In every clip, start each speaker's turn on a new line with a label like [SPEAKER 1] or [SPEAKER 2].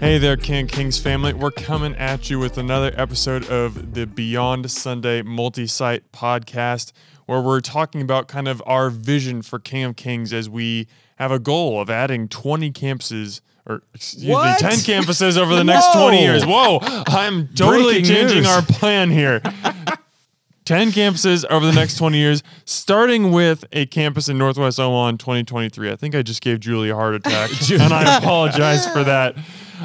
[SPEAKER 1] Hey there, King Kings family. We're coming at you with another episode of the Beyond Sunday Multisite podcast, where we're talking about kind of our vision for King of Kings as we have a goal of adding 20 campuses, or excuse me, 10 campuses over the next 20 years. Whoa, I'm totally changing our plan here. 10 campuses over the next 20 years, starting with a campus in Northwest Omaha in 2023. I think I just gave Julie a heart attack, and I apologize for that.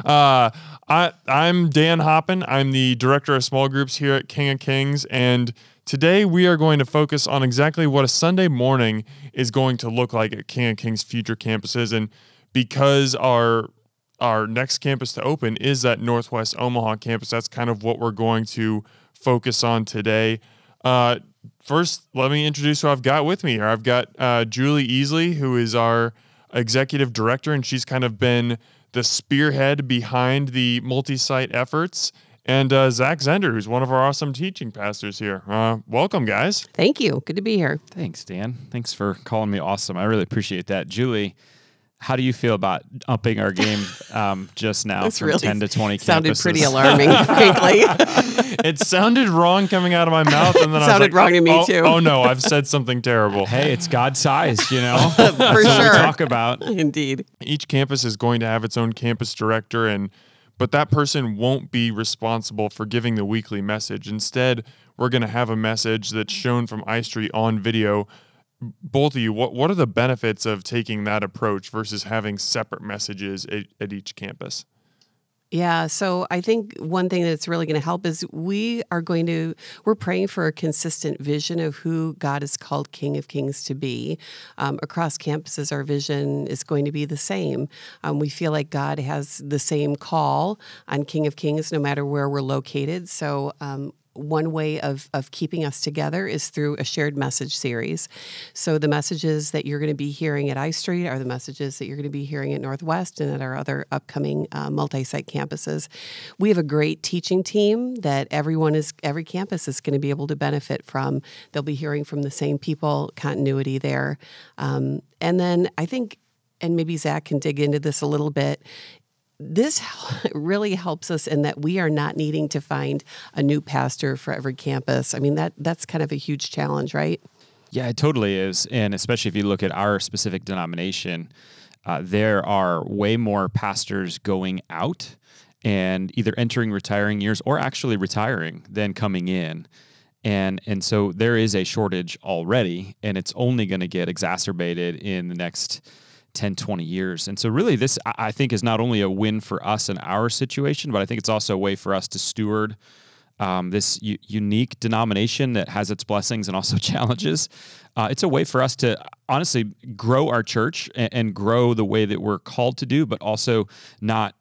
[SPEAKER 1] I'm Dan Hoppin. I'm the director of small groups here at King of Kings, and today we are going to focus on exactly what a Sunday morning is going to look like at King of Kings' future campuses. And because our next campus to open is that Northwest Omaha campus, that's kind of what we're going to focus on today. First, let me introduce who I've got with me here. I've got Julie Easley, who is our executive director, and she's kind of been the spearhead behind the multi-site efforts, and Zach Zender, who's one of our awesome teaching pastors here. Welcome, guys.
[SPEAKER 2] Thank you. Good to be here.
[SPEAKER 3] Thanks, Dan. Thanks for calling me awesome. I really appreciate that. Julie, how do you feel about upping our game just now from really 10 to 20 campuses?
[SPEAKER 2] Sounded pretty alarming, frankly.
[SPEAKER 1] It sounded wrong coming out of my mouth, and then I was
[SPEAKER 2] sounded
[SPEAKER 1] like,
[SPEAKER 2] wrong to me too.
[SPEAKER 1] Oh no, I've said something terrible.
[SPEAKER 3] Hey, it's God-sized, you know?
[SPEAKER 2] For
[SPEAKER 3] That's what
[SPEAKER 2] sure.
[SPEAKER 3] we talk about.
[SPEAKER 2] Indeed.
[SPEAKER 1] Each campus is going to have its own campus director, but that person won't be responsible for giving the weekly message. Instead, we're going to have a message that's shown from iStreet on video. Both of you, what are the benefits of taking that approach versus having separate messages at each campus?
[SPEAKER 2] Yeah, so I think one thing that's really going to help is we're praying for a consistent vision of who God has called King of Kings to be. Across campuses, our vision is going to be the same. We feel like God has the same call on King of Kings no matter where we're located. So one way of keeping us together is through a shared message series. So the messages that you're going to be hearing at iStreet are the messages that you're going to be hearing at Northwest and at our other upcoming multi-site campuses. We have a great teaching team that every campus is going to be able to benefit from. They'll be hearing from the same people, continuity there. And then I think, and maybe Zach can dig into this a little bit, this really helps us in that we are not needing to find a new pastor for every campus. I mean, that's kind of a huge challenge, right?
[SPEAKER 3] Yeah, it totally is. And especially if you look at our specific denomination, there are way more pastors going out and either entering retiring years or actually retiring than coming in. And so there is a shortage already, and it's only going to get exacerbated in the next 10, 20 years. And so really this, I think, is not only a win for us in our situation, but I think it's also a way for us to steward this unique denomination that has its blessings and also challenges. It's a way for us to honestly grow our church and grow the way that we're called to do, but also not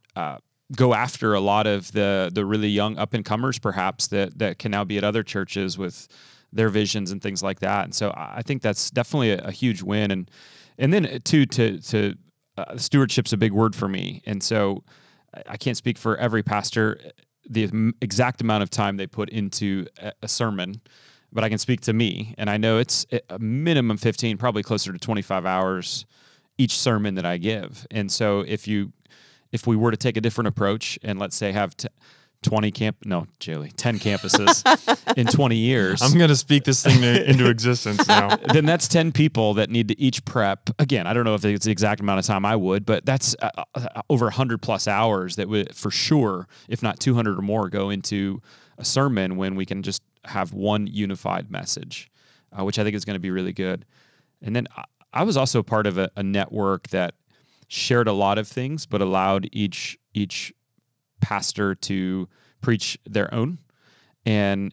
[SPEAKER 3] go after a lot of the really young up-and-comers, perhaps, that can now be at other churches with their visions and things like that. And so I think that's definitely a huge win. And then stewardship's a big word for me. And so I can't speak for every pastor, the exact amount of time they put into a sermon, but I can speak to me. And I know it's a minimum 15, probably closer to 25 hours each sermon that I give. And so if we were to take a different approach and let's say have 10 campuses in 20 years.
[SPEAKER 1] I'm going to speak this thing into existence now.
[SPEAKER 3] Then that's 10 people that need to each prep. Again, I don't know if it's the exact amount of time I would, but that's over 100 plus hours that would for sure, if not 200 or more, go into a sermon when we can just have one unified message, which I think is going to be really good. And then I was also part of a network that shared a lot of things, but allowed each pastor to preach their own, and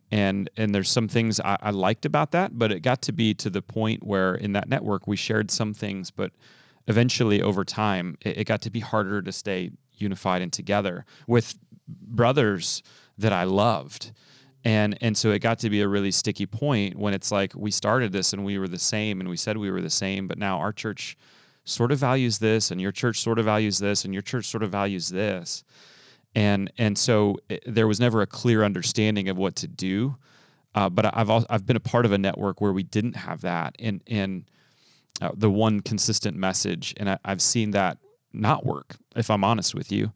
[SPEAKER 3] there's some things I liked about that, but it got to be to the point where in that network we shared some things, but eventually over time it got to be harder to stay unified and together with brothers that I loved, and so it got to be a really sticky point when it's like we started this and we were the same and we said we were the same, but now our church sort of values this and your church sort of values this and your church sort of values this. And so there was never a clear understanding of what to do. But I've been a part of a network where we didn't have that, and the one consistent message, and I've seen that not work, if I'm honest with you.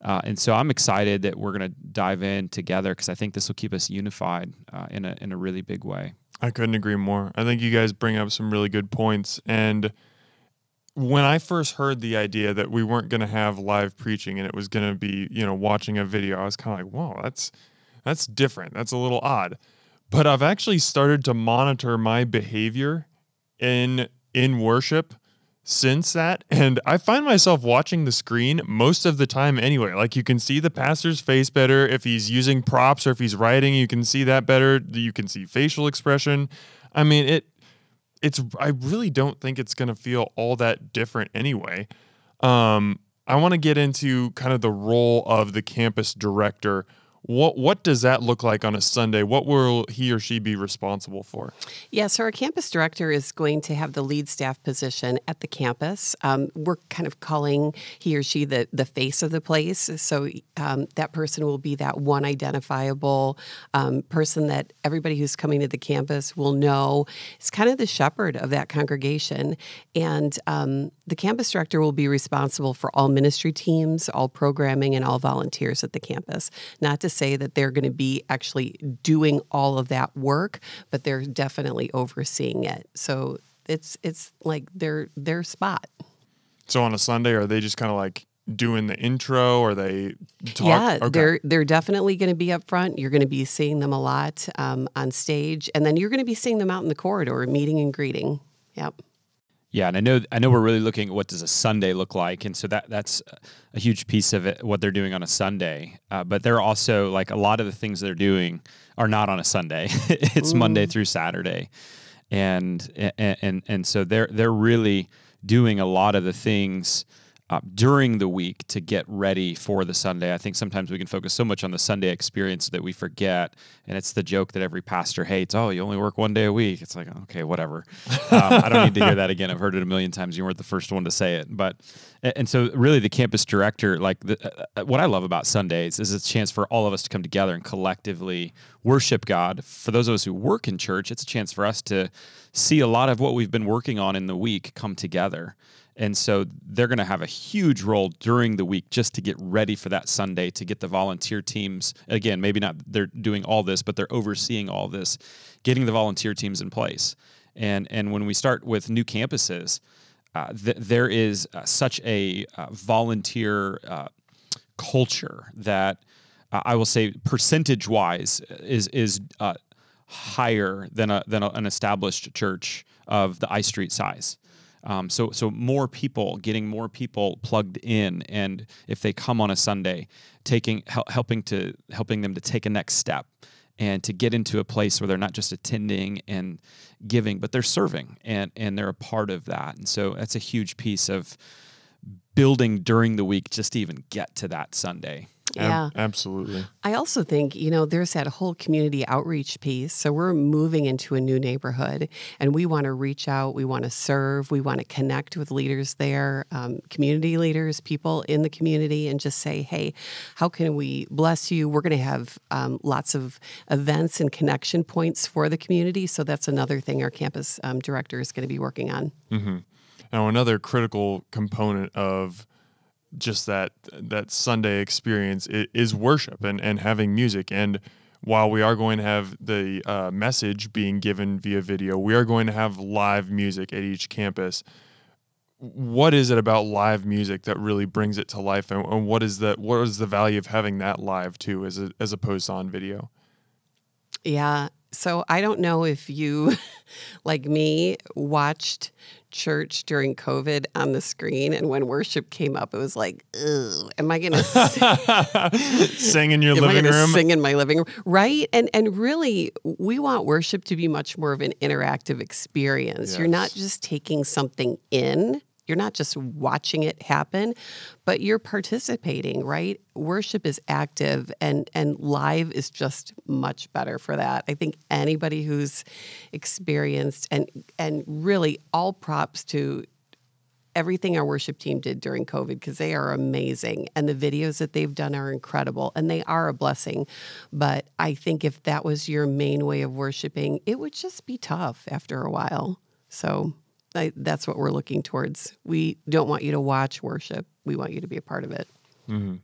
[SPEAKER 3] And so I'm excited that we're going to dive in together because I think this will keep us unified in a really big way.
[SPEAKER 1] I couldn't agree more. I think you guys bring up some really good points. And when I first heard the idea that we weren't going to have live preaching and it was going to be, watching a video, I was kind of like, whoa, that's different. That's a little odd. But I've actually started to monitor my behavior in worship since that, and I find myself watching the screen most of the time anyway. Like, you can see the pastor's face better if he's using props, or if he's writing, you can see that better. You can see facial expression. I mean, I really don't think it's going to feel all that different anyway. I want to get into kind of the role of the campus director. What does that look like on a Sunday? What will he or she be responsible for?
[SPEAKER 2] Yeah, so our campus director is going to have the lead staff position at the campus. We're kind of calling he or she the face of the place. So that person will be that one identifiable person that everybody who's coming to the campus will know. It's kind of the shepherd of that congregation. And the campus director will be responsible for all ministry teams, all programming, and all volunteers at the campus. Not to say that they're going to be actually doing all of that work, but they're definitely overseeing it. So it's like their spot.
[SPEAKER 1] So on a Sunday, are they just kind of like doing the intro, or they talk?
[SPEAKER 2] Yeah,
[SPEAKER 1] okay.
[SPEAKER 2] They're definitely going to be up front. You're going to be seeing them a lot on stage, and then you're going to be seeing them out in the corridor, meeting and greeting. Yep.
[SPEAKER 3] Yeah, and I know we're really looking at what does a Sunday look like, and so that's a huge piece of it, what they're doing on a Sunday. But they're also, like, a lot of the things they're doing are not on a Sunday. It's Monday through Saturday, and so they're really doing a lot of the things during the week to get ready for the Sunday. I think sometimes we can focus so much on the Sunday experience that we forget, and it's the joke that every pastor hates. Oh, you only work one day a week. It's like, okay, whatever. I don't need to hear that again. I've heard it a million times. You weren't the first one to say it. And so really the campus director, like what I love about Sundays is it's a chance for all of us to come together and collectively worship God. For those of us who work in church, it's a chance for us to see a lot of what we've been working on in the week come together. And so they're going to have a huge role during the week just to get ready for that Sunday, to get the volunteer teams. Again, maybe not they're doing all this, but they're overseeing all this, getting the volunteer teams in place. And when we start with new campuses, there is such a volunteer culture that I will say percentage-wise is higher than an established church of the I Street size. So more people, getting more people plugged in, and if they come on a Sunday, helping them to take a next step and to get into a place where they're not just attending and giving, but they're serving and they're a part of that. And so that's a huge piece of building during the week just to even get to that Sunday.
[SPEAKER 2] Yeah,
[SPEAKER 1] absolutely.
[SPEAKER 2] I also think, there's that whole community outreach piece. So we're moving into a new neighborhood, and we want to reach out. We want to serve. We want to connect with leaders there, community leaders, people in the community, and just say, hey, how can we bless you? We're going to have lots of events and connection points for the community. So that's another thing our campus director is going to be working on.
[SPEAKER 1] Mm-hmm. Now, another critical component of just that Sunday experience is worship and having music. And while we are going to have the message being given via video, we are going to have live music at each campus. What is it about live music that really brings it to life, and what is the value of having that live too, as opposed to on video?
[SPEAKER 2] Yeah. So I don't know if you, like me, watched church during COVID on the screen, and when worship came up, it was like, ugh, am I going to
[SPEAKER 1] sing in your living room?
[SPEAKER 2] Sing in my living room, right? And really, we want worship to be much more of an interactive experience.
[SPEAKER 1] Yes.
[SPEAKER 2] You're not just taking something in. You're not just watching it happen, but you're participating, right? Worship is active, and live is just much better for that. I think anybody who's experienced, and really all props to everything our worship team did during COVID, because they are amazing, and the videos that they've done are incredible, and they are a blessing. But I think if that was your main way of worshiping, it would just be tough after a while. So that's what we're looking towards. We don't want you to watch worship. We want you to be a part of it.
[SPEAKER 1] Mm-hmm.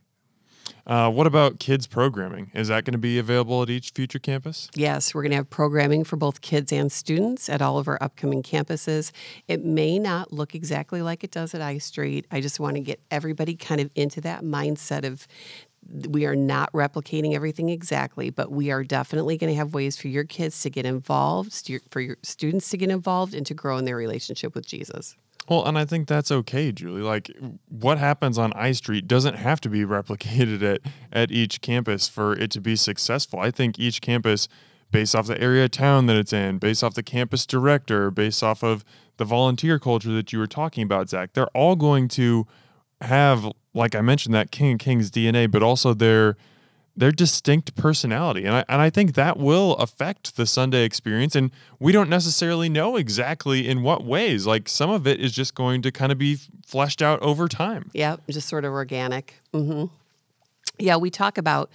[SPEAKER 1] What about kids programming? Is that going to be available at each future campus?
[SPEAKER 2] Yes, we're going to have programming for both kids and students at all of our upcoming campuses. It may not look exactly like it does at I Street. I just want to get everybody kind of into that mindset of we are not replicating everything exactly, but we are definitely going to have ways for your kids to get involved, for your students to get involved, and to grow in their relationship with Jesus.
[SPEAKER 1] Well, and I think that's okay, Julie. Like, what happens on I Street doesn't have to be replicated at each campus for it to be successful. I think each campus, based off the area of town that it's in, based off the campus director, based off of the volunteer culture that you were talking about, Zach, they're all going to have, like I mentioned, that King of Kings DNA, but also their distinct personality. And I think that will affect the Sunday experience. And we don't necessarily know exactly in what ways. Like, some of it is just going to kind of be fleshed out over time.
[SPEAKER 2] Yeah, just sort of organic. Mm-hmm. Yeah, we talk about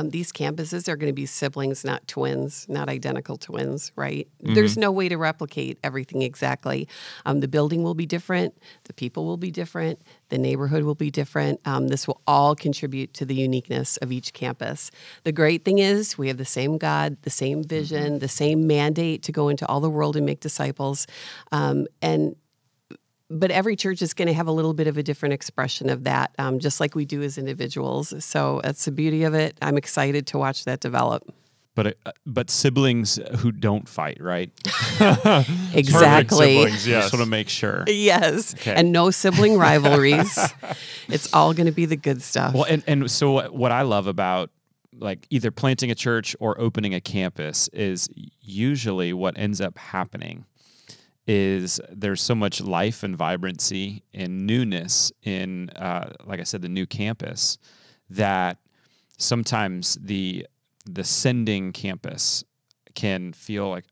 [SPEAKER 2] these campuses are going to be siblings, not twins, not identical twins, right? Mm-hmm. There's no way to replicate everything exactly. The building will be different. The people will be different. The neighborhood will be different. This will all contribute to the uniqueness of each campus. The great thing is we have the same God, the same vision, mm-hmm. the same mandate to go into all the world and make disciples. But every church is going to have a little bit of a different expression of that, just like we do as individuals. So that's the beauty of it. I'm excited to watch that develop.
[SPEAKER 3] But siblings who don't fight, right?
[SPEAKER 2] Exactly.
[SPEAKER 1] Siblings, yes.
[SPEAKER 3] Just want to make sure.
[SPEAKER 2] Yes.
[SPEAKER 3] Okay.
[SPEAKER 2] And no sibling rivalries. It's all going to be the good stuff.
[SPEAKER 3] Well, and so what I love about like either planting a church or opening a campus is usually what ends up happening is there's so much life and vibrancy and newness in, like I said, the new campus, that sometimes the sending campus can feel like,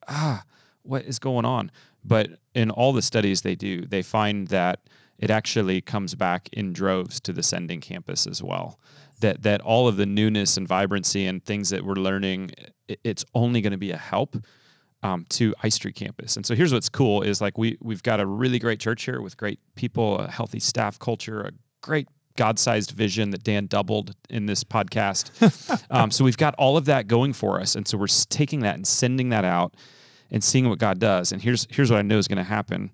[SPEAKER 3] what is going on? But in all the studies they do, they find that it actually comes back in droves to the sending campus as well. That all of the newness and vibrancy and things that we're learning, it's only going to be a help to I Street campus. And so here's what's cool is like we've got a really great church here with great people, a healthy staff culture, a great God-sized vision that Dan doubled in this podcast. So we've got all of that going for us. And so we're taking that and sending that out and seeing what God does. And here's what I know is going to happen.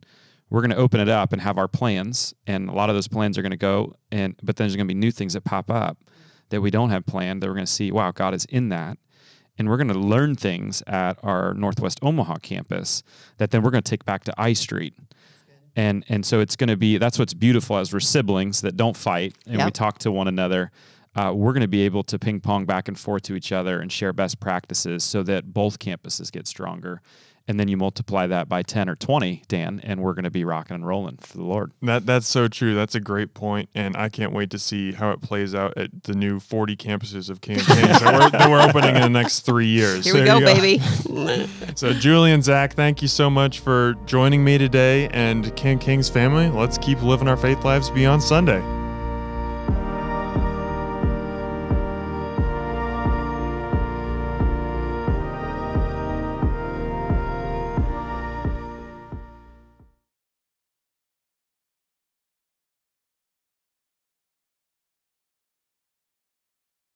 [SPEAKER 3] We're going to open it up and have our plans, and a lot of those plans are going to go, but then there's going to be new things that pop up that we don't have planned that we're going to see, wow, God is in that. And we're going to learn things at our Northwest Omaha campus that then we're going to take back to I Street. And so it's going to be, that's what's beautiful as we're siblings that don't fight and we talk to one another. We're going to be able to ping pong back and forth to each other and share best practices so that both campuses get stronger. And then you multiply that by 10 or 20, Dan, and we're going to be rocking and rolling for the Lord.
[SPEAKER 1] That's so true. That's a great point, and I can't wait to see how it plays out at the new 40 campuses of King of Kings that we're opening in the next 3 years.
[SPEAKER 2] Here we go, baby.
[SPEAKER 1] So, Julie and Zach, thank you so much for joining me today, and King of Kings family, let's keep living our faith lives beyond Sunday.